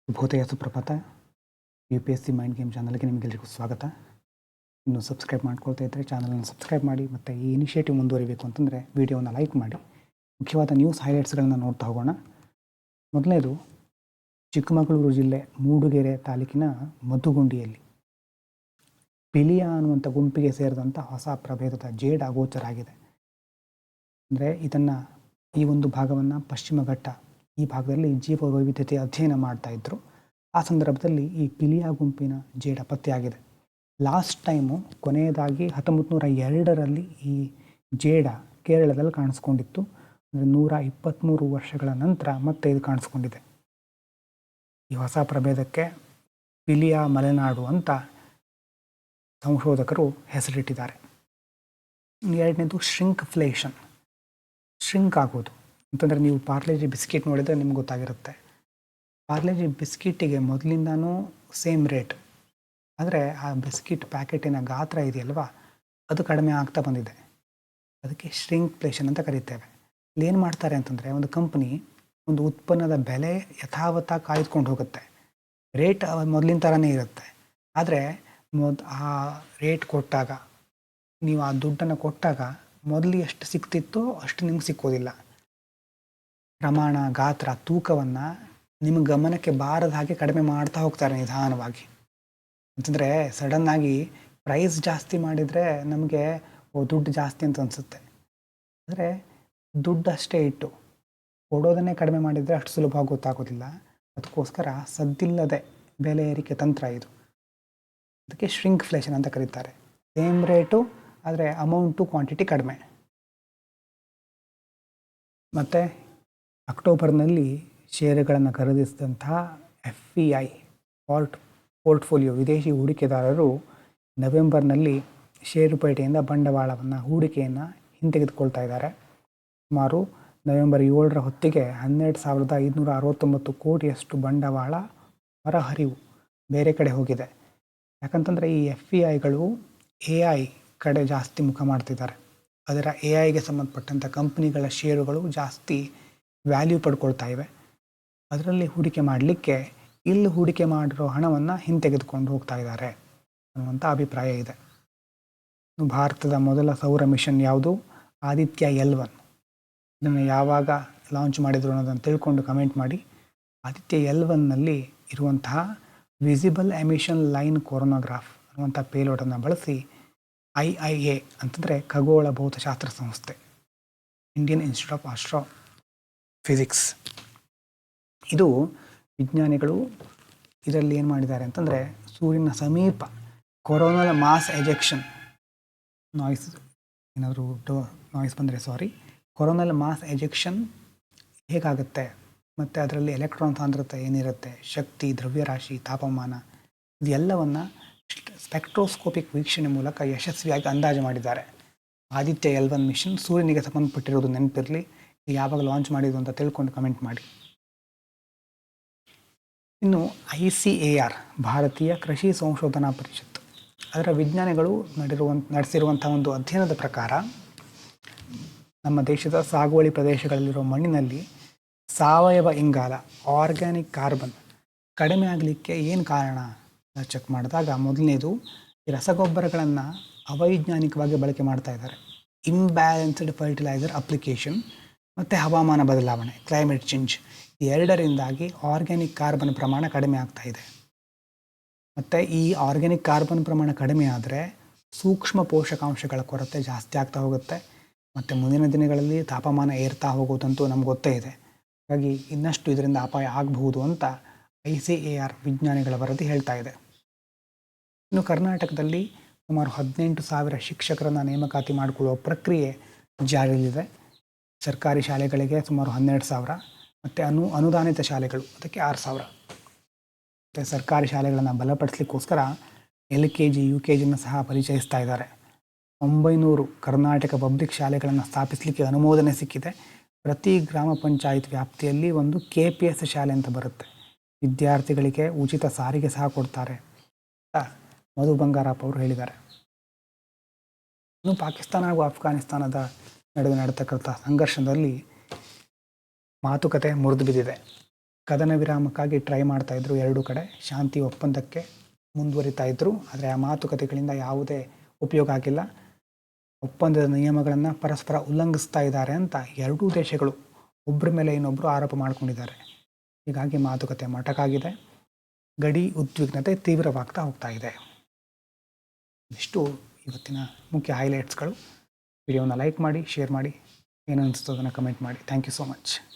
ಶುಭೋದಯ ಸುಪ್ರಭಾತ. UPSC mind game ಚಾನಲ್ಗೆ ನಿಮಗೆಲ್ಲರಿಗೂ ಸ್ವಾಗತ. ಇನ್ನು ಸಬ್ಸ್ಕ್ರೈಬ್ ಮಾಡ್ಕೊಳ್ತಾ ಇದ್ದರೆ ಚಾನಲನ್ನು ಸಬ್ಸ್ಕ್ರೈಬ್ ಮಾಡಿ, ಮತ್ತು ಈ ಇನಿಷಿಯೇಟಿವ್ ಮುಂದುವರಿಬೇಕು ಅಂತಂದರೆ ವಿಡಿಯೋವನ್ನು ಲೈಕ್ ಮಾಡಿ. ಮುಖ್ಯವಾದ ನ್ಯೂಸ್ ಹೈಲೈಟ್ಸ್ಗಳನ್ನು ನೋಡ್ತಾ ಹೋಗೋಣ. ಮೊದಲನೇದು, ಚಿಕ್ಕಮಗಳೂರು ಜಿಲ್ಲೆ ಮೂಡುಗೆರೆ ತಾಲೂಕಿನ ಮಧುಗುಂಡಿಯಲ್ಲಿ ಪಿಲಿಯ ಅನ್ನುವಂಥ ಗುಂಪಿಗೆ ಸೇರಿದಂಥ ಹೊಸ ಪ್ರಭೇದದ ಜೇಡ ಅಗೋಚರ ಆಗಿದೆ. ಅಂದರೆ ಈ ಒಂದು ಭಾಗವನ್ನು ಪಶ್ಚಿಮ ಘಟ್ಟ ಈ ಭಾಗದಲ್ಲಿ ಜೀವ ವೈವಿಧ್ಯತೆ ಅಧ್ಯಯನ ಮಾಡ್ತಾ ಇದ್ರು. ಆ ಸಂದರ್ಭದಲ್ಲಿ ಈ ಪಿಲಿಯಾ ಗುಂಪಿನ ಜೇಡ ಪತ್ತೆಯಾಗಿದೆ. ಲಾಸ್ಟ್ ಟೈಮು ಕೊನೆಯದಾಗಿ 1902ರಲ್ಲಿ ಈ ಜೇಡ ಕೇರಳದಲ್ಲಿ ಕಾಣಿಸ್ಕೊಂಡಿತ್ತು. ಅಂದರೆ 123 ವರ್ಷಗಳ ನಂತರ ಮತ್ತೆ ಇದು ಕಾಣಿಸ್ಕೊಂಡಿದೆ. ಈ ಹೊಸ ಪ್ರಭೇದಕ್ಕೆ ಪಿಲಿಯಾ ಮಲೆನಾಡು ಅಂತ ಸಂಶೋಧಕರು ಹೆಸರಿಟ್ಟಿದ್ದಾರೆ. ಎರಡನೇದು ಶ್ರಿಂಕ್ಫ್ಲೇಷನ್. ಶ್ರಿಂಕ್ ಆಗೋದು ಅಂತಂದರೆ, ನೀವು ಪಾರ್ಲೆಜಿ ಬಿಸ್ಕಿಟ್ ನೋಡಿದರೆ ನಿಮ್ಗೆ ಗೊತ್ತಾಗಿರುತ್ತೆ. ಪಾರ್ಲೆಜಿ ಬಿಸ್ಕಿಟ್ಟಿಗೆ ಮೊದಲಿಂದನೂ ಸೇಮ್ ರೇಟ್, ಆದರೆ ಆ ಬಿಸ್ಕಿಟ್ ಪ್ಯಾಕೆಟಿನ ಗಾತ್ರ ಇದೆಯಲ್ವ, ಅದು ಕಡಿಮೆ ಆಗ್ತಾ ಬಂದಿದೆ. ಅದಕ್ಕೆ ಶ್ರಿಂಕ್ಫ್ಲೇಷನ್ ಅಂತ ಕರೀತೇವೆ. ಇಲ್ಲೇನು ಮಾಡ್ತಾರೆ ಅಂತಂದರೆ, ಒಂದು ಕಂಪನಿ ಒಂದು ಉತ್ಪನ್ನದ ಬೆಲೆ ಯಥಾವತ್ತ ಕಾಯ್ದುಕೊಂಡು ಹೋಗುತ್ತೆ. ರೇಟ್ ಮೊದಲಿನ ಥರನೇ ಇರುತ್ತೆ, ಆದರೆ ಆ ರೇಟ್ ಕೊಟ್ಟಾಗ, ನೀವು ಆ ದುಡ್ಡನ್ನು ಕೊಟ್ಟಾಗ ಮೊದಲು ಎಷ್ಟು ಸಿಕ್ತಿತ್ತೋ ಅಷ್ಟು ನಿಮ್ಗೆ ಸಿಕ್ಕೋದಿಲ್ಲ. ಪ್ರಮಾಣ, ಗಾತ್ರ, ತೂಕವನ್ನು ನಿಮ್ಮ ಗಮನಕ್ಕೆ ಬಾರದ ಹಾಗೆ ಕಡಿಮೆ ಮಾಡ್ತಾ ಹೋಗ್ತಾರೆ ನಿಧಾನವಾಗಿ. ಅಂತಂದರೆ ಸಡನ್ನಾಗಿ ಪ್ರೈಸ್ ಜಾಸ್ತಿ ಮಾಡಿದರೆ ನಮಗೆ ದುಡ್ಡು ಜಾಸ್ತಿ ಅಂತ ಅನಿಸುತ್ತೆ, ಆದರೆ ದುಡ್ಡು ಅಷ್ಟೇ ಇಟ್ಟು ಕೊಡೋದನ್ನೇ ಕಡಿಮೆ ಮಾಡಿದರೆ ಅಷ್ಟು ಸುಲಭವಾಗಿ ಗೊತ್ತಾಗೋದಿಲ್ಲ. ಅದಕ್ಕೋಸ್ಕರ ಸದ್ದಿಲ್ಲದೆ ಬೆಲೆ ಏರಿಕೆ ತಂತ್ರ ಇದು. ಅದಕ್ಕೆ ಶ್ರಿಂಕ್ಫ್ಲೇಷನ್ ಅಂತ ಕರೀತಾರೆ. ಸೇಮ್ ರೇಟು, ಆದರೆ ಅಮೌಂಟು, ಕ್ವಾಂಟಿಟಿ ಕಡಿಮೆ. ಮತ್ತು ಅಕ್ಟೋಬರ್ನಲ್ಲಿ ಷೇರುಗಳನ್ನು ಖರೀದಿಸಿದಂತಹ FPI ಪೋರ್ಟ್ಫೋಲಿಯೋ ವಿದೇಶಿ ಹೂಡಿಕೆದಾರರು ನವೆಂಬರ್ನಲ್ಲಿ ಷೇರುಪೇಟೆಯಿಂದ ಬಂಡವಾಳವನ್ನು ಹೂಡಿಕೆಯನ್ನು ಹಿಂತೆಗೆದುಕೊಳ್ತಾ ಇದ್ದಾರೆ. ಸುಮಾರು ನವೆಂಬರ್ 7ರ ಹೊತ್ತಿಗೆ 12,569 ಕೋಟಿಯಷ್ಟು ಬಂಡವಾಳ ಹೊರಹರಿವು ಬೇರೆ ಕಡೆ ಹೋಗಿದೆ. ಯಾಕಂತಂದರೆ ಈ FPIಗಳು AI ಕಡೆ ಜಾಸ್ತಿ ಮುಖ ಮಾಡ್ತಿದ್ದಾರೆ. ಅದರ AIಗೆ ಸಂಬಂಧಪಟ್ಟಂಥ ಕಂಪ್ನಿಗಳ ಷೇರುಗಳು ಜಾಸ್ತಿ ವ್ಯಾಲ್ಯೂ ಪಡ್ಕೊಳ್ತಾ ಇವೆ. ಅದರಲ್ಲಿ ಹೂಡಿಕೆ ಮಾಡಲಿಕ್ಕೆ ಇಲ್ಲಿ ಹೂಡಿಕೆ ಮಾಡಿರೋ ಹಣವನ್ನು ಹಿಂತೆಗೆದುಕೊಂಡು ಹೋಗ್ತಾ ಇದ್ದಾರೆ ಅನ್ನುವಂಥ ಅಭಿಪ್ರಾಯ ಇದೆ. ಭಾರತದ ಮೊದಲ ಸೌರ ಮಿಷನ್ ಯಾವುದು? ಆದಿತ್ಯ L1. ಇದನ್ನು ಯಾವಾಗ ಲಾಂಚ್ ಮಾಡಿದ್ರು ಅನ್ನೋದನ್ನು ತಿಳ್ಕೊಂಡು ಕಮೆಂಟ್ ಮಾಡಿ. ಆದಿತ್ಯ L1ನಲ್ಲಿ ಇರುವಂತಹ ವಿಸಿಬಲ್ ಎಮಿಷನ್ ಲೈನ್ ಕೊರೋನೋಗ್ರಾಫ್ ಅನ್ನುವಂಥ ಪೇಲೋಡನ್ನು ಬಳಸಿ IIA ಅಂತಂದರೆ ಖಗೋಳ ಭೌತಶಾಸ್ತ್ರ ಸಂಸ್ಥೆ, Indian institute of astro physics, ಇದು ವಿಜ್ಞಾನಿಗಳು ಇದರಲ್ಲಿ ಏನು ಮಾಡಿದ್ದಾರೆ ಅಂತಂದರೆ, ಸೂರ್ಯನ ಸಮೀಪ ಕೊರೋನಲ್ ಮಾಸ್ ಎಜೆಕ್ಷನ್ ನಾಯ್ಸ್ ಬಂದರೆ ಕೊರೋನಲ್ ಮಾಸ್ ಎಜೆಕ್ಷನ್ ಹೇಗಾಗುತ್ತೆ, ಮತ್ತು ಅದರಲ್ಲಿ ಎಲೆಕ್ಟ್ರಾನ್ ಸಾಂದ್ರತೆ ಏನಿರುತ್ತೆ, ಶಕ್ತಿ, ದ್ರವ್ಯರಾಶಿ, ತಾಪಮಾನ, ಇದೆಲ್ಲವನ್ನು ಸ್ಪೆಕ್ಟ್ರೋಸ್ಕೋಪಿಕ್ ವೀಕ್ಷಣೆ ಮೂಲಕ ಯಶಸ್ವಿಯಾಗಿ ಅಂದಾಜು ಮಾಡಿದ್ದಾರೆ. ಆದಿತ್ಯ L1 ಮಿಷನ್ ಸೂರ್ಯನಿಗೆ ಸಂಬಂಧಪಟ್ಟಿರೋದು ನೆನಪಿರಲಿ. ಯಾವಾಗ ಲಾಂಚ್ ಮಾಡಿದ್ದು ಅಂತ ತಿಳ್ಕೊಂಡು ಕಮೆಂಟ್ ಮಾಡಿ. ಇನ್ನು ICAR, ಭಾರತೀಯ ಕೃಷಿ ಸಂಶೋಧನಾ ಪರಿಷತ್, ಅದರ ವಿಜ್ಞಾನಿಗಳು ನಡೆಸಿರುವಂಥ ಒಂದು ಅಧ್ಯಯನದ ಪ್ರಕಾರ ನಮ್ಮ ದೇಶದ ಸಾಗುವಳಿ ಪ್ರದೇಶಗಳಲ್ಲಿರೋ ಮಣ್ಣಿನಲ್ಲಿ ಸಾವಯವ ಇಂಗಾಲ, ಆರ್ಗ್ಯಾನಿಕ್ ಕಾರ್ಬನ್ ಕಡಿಮೆ ಆಗಲಿಕ್ಕೆ ಏನು ಕಾರಣ ಚೆಕ್ ಮಾಡಿದಾಗ, ಮೊದಲನೇದು ಈ ರಸಗೊಬ್ಬರಗಳನ್ನು ಅವೈಜ್ಞಾನಿಕವಾಗಿ ಬಳಕೆ ಮಾಡ್ತಾ ಇದ್ದಾರೆ. ಇಂಬ್ಯಾಲೆನ್ಸ್ಡ್ ಫರ್ಟಿಲೈಸರ್ ಅಪ್ಲಿಕೇಶನ್ ಮತ್ತು ಹವಾಮಾನ ಬದಲಾವಣೆ, ಕ್ಲೈಮೇಟ್ ಚೇಂಜ್, ಎರಡರಿಂದಾಗಿ ಆರ್ಗ್ಯಾನಿಕ್ ಕಾರ್ಬನ್ ಪ್ರಮಾಣ ಕಡಿಮೆ ಆಗ್ತಾ ಇದೆ. ಮತ್ತು ಈ ಆರ್ಗ್ಯಾನಿಕ್ ಕಾರ್ಬನ್ ಪ್ರಮಾಣ ಕಡಿಮೆ ಆದರೆ ಸೂಕ್ಷ್ಮ ಪೋಷಕಾಂಶಗಳ ಕೊರತೆ ಜಾಸ್ತಿ ಆಗ್ತಾ ಹೋಗುತ್ತೆ. ಮತ್ತು ಮುಂದಿನ ದಿನಗಳಲ್ಲಿ ತಾಪಮಾನ ಏರ್ತಾ ಹೋಗೋದಂತೂ ನಮ್ಗೆ ಗೊತ್ತೇ ಇದೆ. ಹಾಗಾಗಿ ಇನ್ನಷ್ಟು ಇದರಿಂದ ಅಪಾಯ ಆಗಬಹುದು ಅಂತ ICAR ವಿಜ್ಞಾನಿಗಳ ವರದಿ ಹೇಳ್ತಾ ಇದೆ. ಇನ್ನು ಕರ್ನಾಟಕದಲ್ಲಿ ಸುಮಾರು 18,000 ಶಿಕ್ಷಕರನ್ನು ನೇಮಕಾತಿ ಮಾಡಿಕೊಳ್ಳುವ ಪ್ರಕ್ರಿಯೆ ಜಾರಿಯಲ್ಲಿದೆ. ಸರ್ಕಾರಿ ಶಾಲೆಗಳಿಗೆ ಸುಮಾರು 12,000 ಮತ್ತು ಅನುದಾನಿತ ಶಾಲೆಗಳು ಅದಕ್ಕೆ 6,000. ಮತ್ತು ಸರ್ಕಾರಿ ಶಾಲೆಗಳನ್ನು ಬಲಪಡಿಸಲಿಕ್ಕೋಸ್ಕರ LKG UKGನ ಸಹ ಪರಿಚಯಿಸ್ತಾ ಇದ್ದಾರೆ. 900 ಕರ್ನಾಟಕ ಪಬ್ಲಿಕ್ ಶಾಲೆಗಳನ್ನು ಸ್ಥಾಪಿಸಲಿಕ್ಕೆ ಅನುಮೋದನೆ ಸಿಕ್ಕಿದೆ. ಪ್ರತಿ ಗ್ರಾಮ ಪಂಚಾಯತ್ ವ್ಯಾಪ್ತಿಯಲ್ಲಿ ಒಂದು KPS ಶಾಲೆ ಅಂತ ಬರುತ್ತೆ. ವಿದ್ಯಾರ್ಥಿಗಳಿಗೆ ಉಚಿತ ಸಾರಿಗೆ ಸಹ ಕೊಡ್ತಾರೆ ಅಂತ ಮಧು ಬಂಗಾರಪ್ಪ ಅವರು ಹೇಳಿದ್ದಾರೆ. ಇನ್ನು ಪಾಕಿಸ್ತಾನ ಹಾಗೂ ಅಫ್ಘಾನಿಸ್ತಾನದ ನಡುವೆ ನಡೆತಕ್ಕಂಥ ಸಂಘರ್ಷದಲ್ಲಿ ಮಾತುಕತೆ ಮುರಿದು ಬಿದ್ದಿದೆ. ಕದನ ವಿರಾಮಕ್ಕಾಗಿ ಟ್ರೈ ಮಾಡ್ತಾಯಿದ್ರು ಎರಡೂ ಕಡೆ, ಶಾಂತಿ ಒಪ್ಪಂದಕ್ಕೆ ಮುಂದುವರಿತಾ ಇದ್ದರು. ಆದರೆ ಆ ಮಾತುಕತೆಗಳಿಂದ ಯಾವುದೇ ಉಪಯೋಗ ಆಗಿಲ್ಲ. ಒಪ್ಪಂದದ ನಿಯಮಗಳನ್ನು ಪರಸ್ಪರ ಉಲ್ಲಂಘಿಸ್ತಾ ಇದ್ದಾರೆ ಅಂತ ಎರಡೂ ದೇಶಗಳು ಒಬ್ಬರ ಮೇಲೆ ಇನ್ನೊಬ್ಬರು ಆರೋಪ ಮಾಡ್ಕೊಂಡಿದ್ದಾರೆ. ಹೀಗಾಗಿ ಮಾತುಕತೆ ಮೊಟಕಾಗಿದೆ. ಗಡಿ ಉದ್ವಿಗ್ನತೆ ತೀವ್ರವಾಗ್ತಾ ಹೋಗ್ತಾ ಇದೆ. ಇಷ್ಟು ಇವತ್ತಿನ ಮುಖ್ಯ ಹೈಲೈಟ್ಸ್ಗಳು. ವಿಡಿಯೋನ ಲೈಕ್ ಮಾಡಿ, ಶೇರ್ ಮಾಡಿ, ಏನು ಅನಿಸ್ತೋ ಅದನ್ನು ಕಮೆಂಟ್ ಮಾಡಿ. Thank you so much.